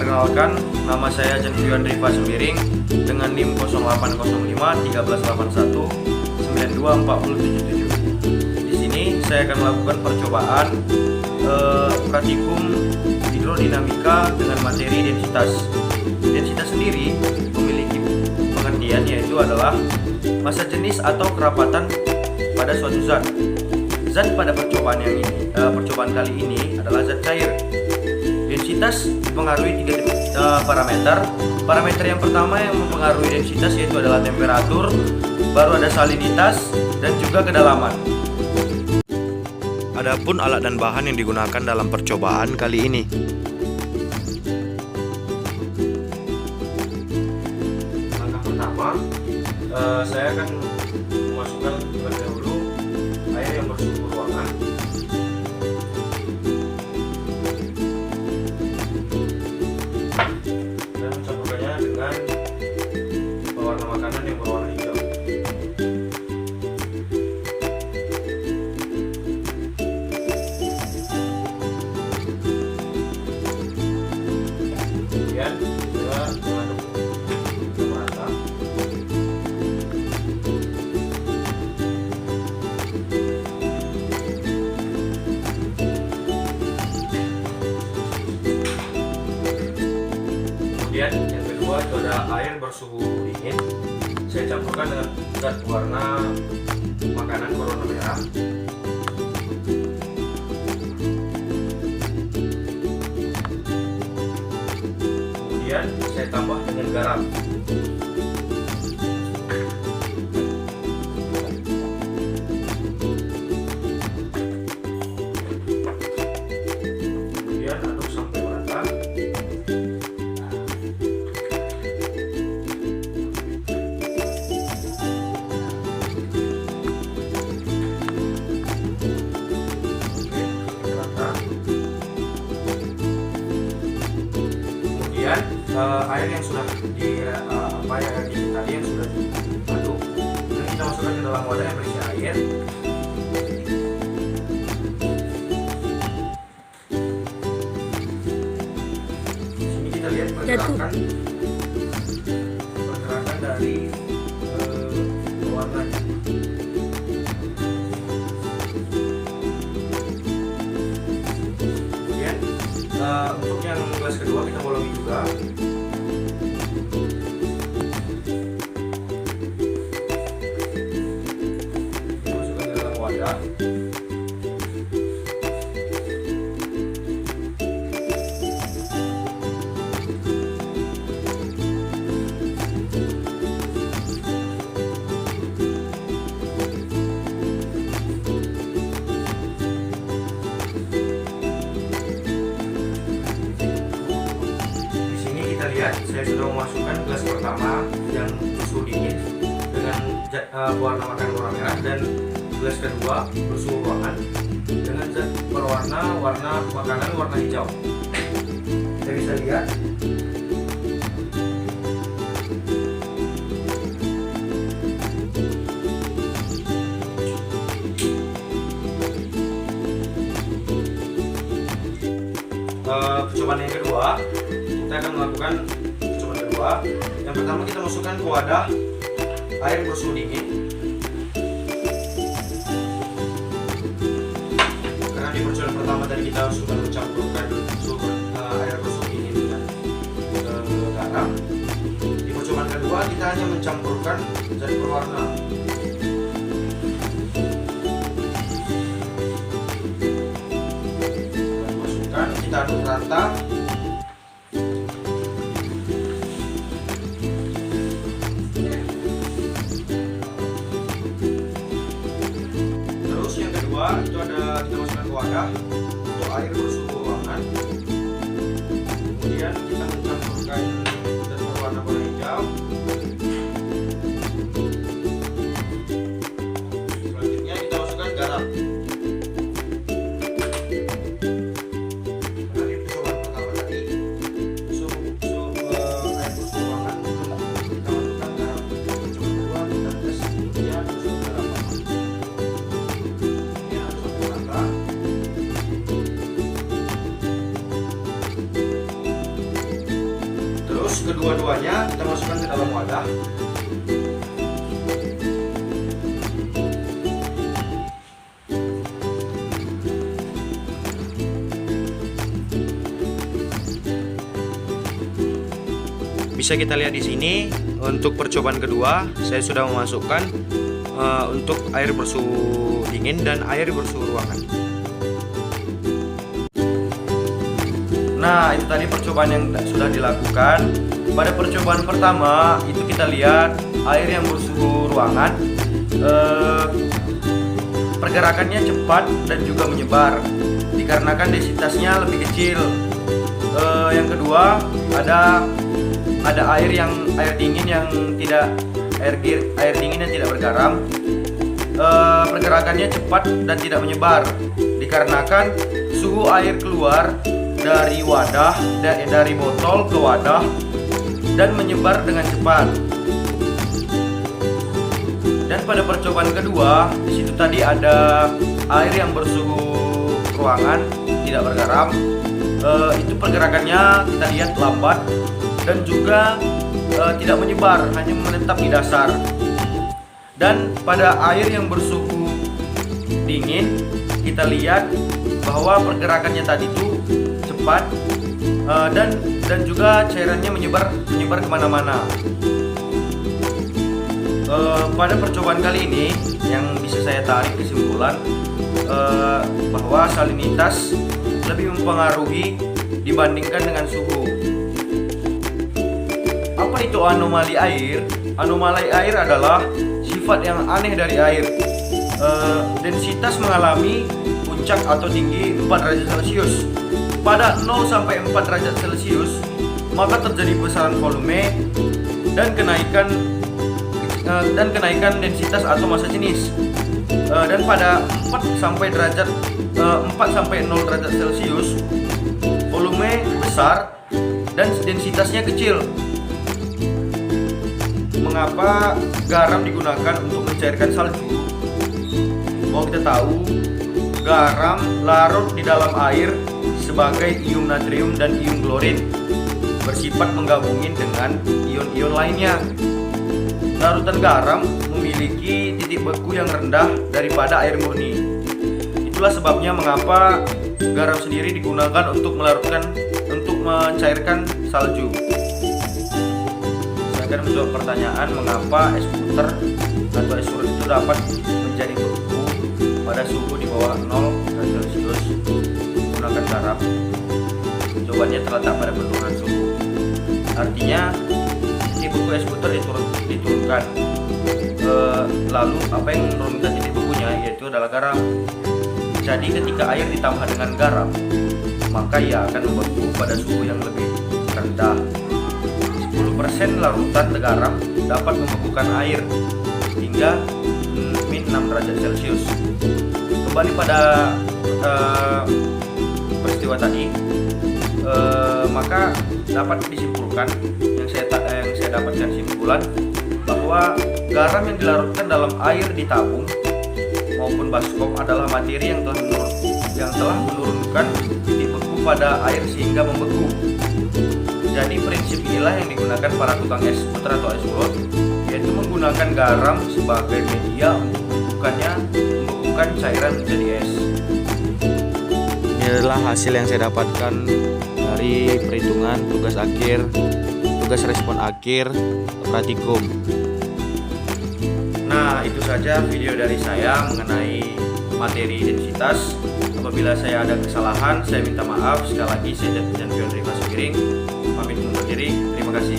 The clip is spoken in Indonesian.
Perkenalkan, nama saya Janvian Riva Sembiring dengan NIM 0805 1381 924077. Di sini saya akan melakukan percobaan praktikum hidrodinamika dengan materi densitas. Densitas sendiri memiliki pengertian yaitu adalah massa jenis atau kerapatan pada suatu zat. Zat pada percobaan kali ini adalah zat cair. Densitas dipengaruhi tiga parameter. Parameter yang pertama yang mempengaruhi densitas yaitu adalah temperatur, baru ada salinitas dan juga kedalaman. Adapun alat dan bahan yang digunakan dalam percobaan kali ini. Langkah pertama, saya akan memasukkan terlebih dahulu air yang bersuhu ruangan. Dan mencampurkannya dengan pewarna makanan yang berwarna hijau. Kemudian kita mengaduk merata. Kemudian yang kedua itu ada air bersuhu dingin. Saya campurkan dengan zat warna makanan berwarna merah. Kemudian saya tambah dengan garam. Kemudian aduk sampai merata. Kemudian air yang sudah tadi yang sudah diaduk, dan kita masukkan ke dalam wadah yang berisi air. Di sini kita lihat pergerakan dari warnanya. Kemudian untuk yang gelas kedua kita bolongi juga. Masukkan ke dalam wadah. Lihat, saya sudah memasukkan gelas pertama yang bersuhu dingin dengan warna makanan warna merah, dan gelas kedua bersuhu ruangan dengan zat berwarna makanan warna hijau. Saya bisa lihat percobaan yang kedua. Kita akan melakukan percobaan kedua. Yang pertama kita masukkan ke wadah air bersuhu dingin. Karena di percobaan pertama tadi kita sudah mencampurkan air bersuhu dingin dengan garam. Di percobaan kedua kita hanya mencampurkan zat berwarna. Masukkan, kita aduk rata. Itu ada kita masukkan ke wadah untuk air bersuhu ruangan. Kemudian kita mencampurkan zat berwarna hijau. Selanjutnya kita masukkan garam. Karena di percobaan pertama tadi air bersuhu ruangan kita masukkan garam. Percobaan kedua kita tes kemudian masukkan garam. kedua-duanya kita masukkan ke dalam wadah. Bisa kita lihat di sini untuk percobaan kedua saya sudah memasukkan untuk air bersuhu dingin dan air bersuhu ruangan. Nah, itu tadi percobaan yang sudah dilakukan. Pada percobaan pertama itu kita lihat air yang bersuhu ruangan pergerakannya cepat dan juga menyebar dikarenakan densitasnya lebih kecil. Yang kedua ada air dingin yang tidak bergaram, pergerakannya cepat dan tidak menyebar dikarenakan suhu air keluar dari wadah dari botol ke wadah dan menyebar dengan cepat. Dan pada percobaan kedua di situ tadi ada air yang bersuhu ruangan tidak bergaram, itu pergerakannya kita lihat lambat dan juga tidak menyebar, hanya menetap di dasar. Dan pada air yang bersuhu dingin kita lihat bahwa pergerakannya tadi itu cepat dan juga cairannya menyebar kemana-mana. Pada percobaan kali ini yang bisa saya tarik kesimpulan bahwa salinitas lebih mempengaruhi dibandingkan dengan suhu. Apa itu anomali air? Anomali air adalah sifat yang aneh dari air. Densitas mengalami puncak atau tinggi 4 derajat Celcius. Pada 0 sampai 4 derajat Celcius, maka terjadi besaran volume dan kenaikan densitas atau massa jenis. Dan pada 4 sampai 0 derajat Celcius, volume besar dan densitasnya kecil. Mengapa garam digunakan untuk mencairkan salju? Bahwa kita tahu garam larut di dalam air sebagai ion natrium dan ion klorin, bersifat menggabungin dengan ion-ion lainnya. Larutan garam memiliki titik beku yang rendah daripada air murni. Itulah sebabnya mengapa garam sendiri digunakan untuk mencairkan salju. Saya akan menjawab pertanyaan mengapa es puter atau es surut itu dapat menjadi beku pada suhu di bawah 0 derajat Celcius menggunakan garam. Jawabannya terletak pada penurunan suhu. Artinya titik beku es puter diturunkan. Lalu apa yang menurunkan titik bekunya yaitu adalah garam. Jadi ketika air ditambah dengan garam, maka ia akan membeku pada suhu yang lebih rendah. 10% larutan garam dapat membekukan air hingga min 6 derajat Celcius. Kembali pada peristiwa tadi, maka dapat disimpulkan yang saya dapatkan simpulan bahwa garam yang dilarutkan dalam air di tabung maupun baskom adalah materi yang telah menurunkan titik beku pada air sehingga membeku. Jadi prinsip inilah yang digunakan para tukang es puter atau es surut, yaitu menggunakan garam sebagai media untuk membekukan cairan menjadi es. Ini adalah hasil yang saya dapatkan dari perhitungan tugas respon akhir praktikum. Nah, itu saja video dari saya mengenai materi densitas. Apabila saya ada kesalahan, saya minta maaf. Sekali lagi saya Janvion Rifasugiring pamit undur diri. Terima kasih.